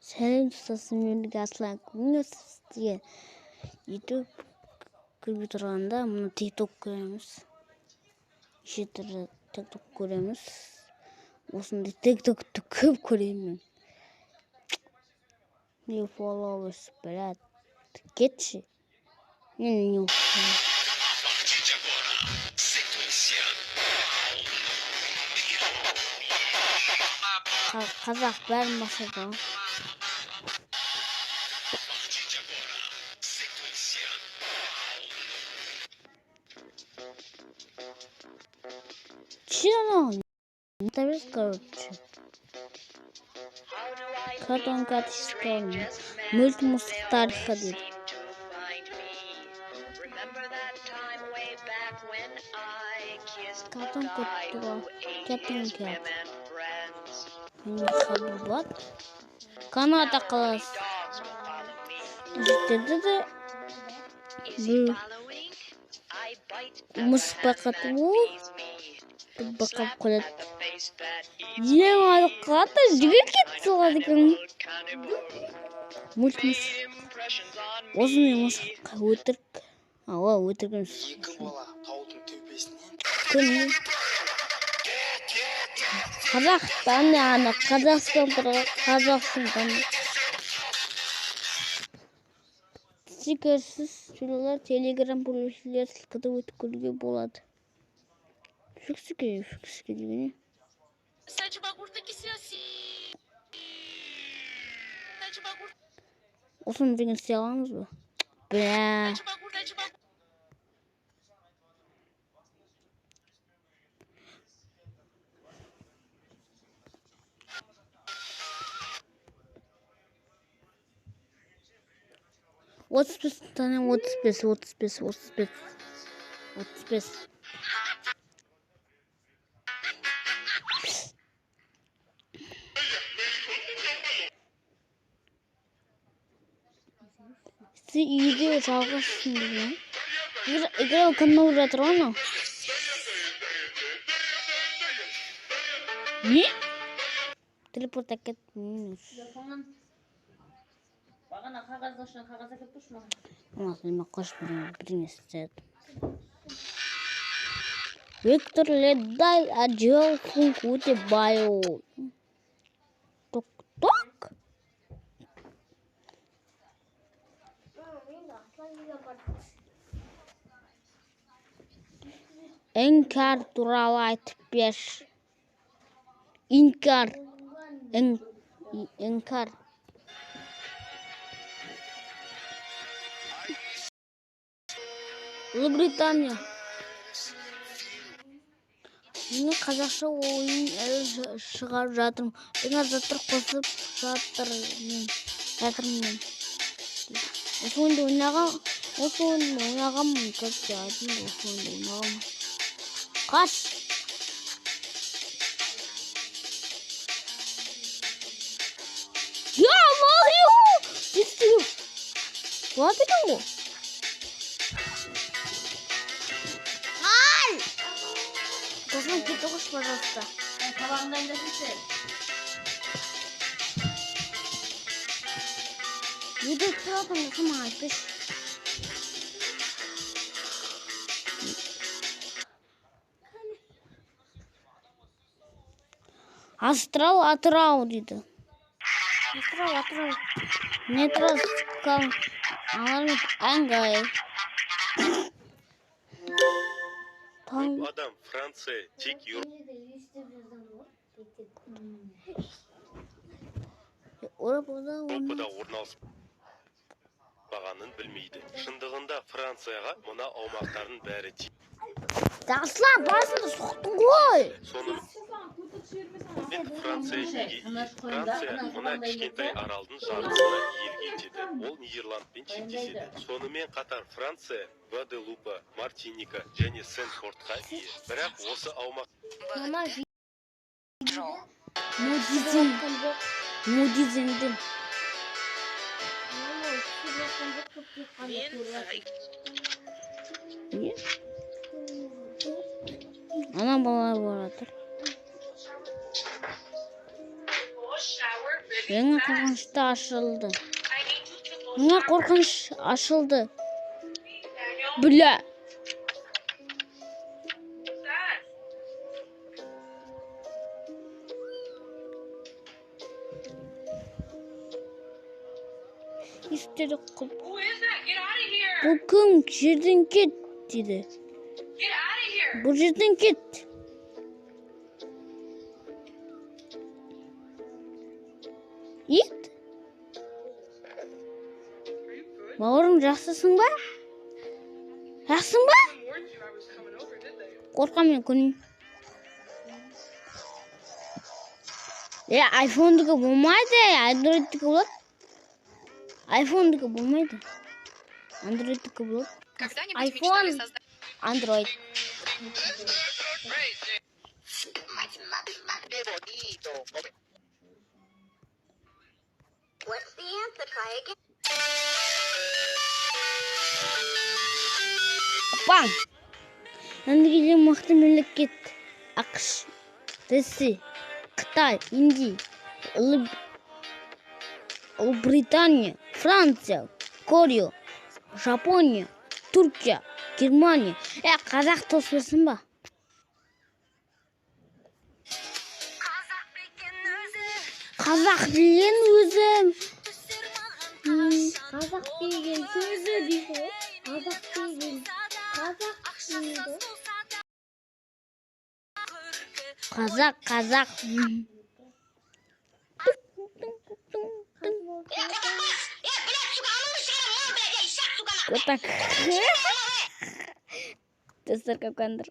Сәлем достарым, мен Аслан. Бүгін сізге YouTube көріп тұрғанда мұны TikTok көреміз. Неше түрлі TikTok көреміз. Осындай TikTok'ты көп көремін. New followers, брат. Кетші. New қазақ бәрін басады. Чего? Это короче. Картон катышкан. Мультмустар ходит. Картон катура. Картон кат. Хаббат. Канада класс. Життеді. Мұспақату. Бақап қолады. Ең алыққата жүгір кетті солады екен. Мультмұс. Осымен мұсқа өтірік. Ала өтірігін. Екі бала таудың төбесінен. Күні. Қазақстан яғына. Қазақстан тұрға. Қазақстан. Стикерсіз сөйлелер телеграм бөлушілер сілкіді өтіп көруге болады. Фиксі дегені. Осыны деген істей аламыз ба? Бля. Отыз бес. Сіз үйде жалғызсың деген. Играл канал жатыр ана. Не? Телепорт әкет минус. Бағана қағаздашын қағаз әкеп тұршы маған. Мен қош бірін істеді. Виктор Ледай ажал функуте байо. Ток-ток? Инкар туралы айтып берші. Инкар. Ұлыбритания. Мен қазақша ойын шығарып жатырмын. Жаңа заттар қосып жатырмын. Осы ойынды ойнағам қаш. Я мағиу! Дестігім. Болады екен ғой? Космон кетоғыш, пожалуйста. Табағында айдасыншы. Үйде тұратым, сама айтпеш. Астрал Атырау дейді. Астрал. Метро скал. Алармет әңгай. Көп адам Франция тек Еуропада орналаспағанын білмейді. Шындығында Францияға мына аумақтардың бәрі тиіп. Аслан, басында соқтың ғой. Сонымен Франция мына кішкентай аралдың жартысына иелік етеді. Ол Нидерландпен шектеседі. Сонымен қатар Франция Гваделупа, Мартиника және Сен-Портқа ие. Бірақ осы аумақ Мудизмдім. Не? Ана бала баратыр. Жаңа қорқынышты ашылды. Жаңа қорқыныш ашылды. Бля. Üstleri kıl. Bu kim? Жерден кет dedi. Bu жерден кет. İt. Бауырым, жақсысың ба? Жақсың ба? Қорқам мен көрейін. Айфондікі болмайды, андроидтікі болады. Айфондікі болмайды. Андроидтікі болады. Айфон, андроид. What's the answer? Try again. Апам! Андреге мықты мемлекет. ақш, ресей, қытай, индия, ұлыбритания, франция, корея, жапония, түркия, германия. Қазақ тоспырсын ба? Қазақ білген өзім. Қазақ білген сөзі дейді. Қазақ білген. Қазақ. Вот так. Тестер капкандыр.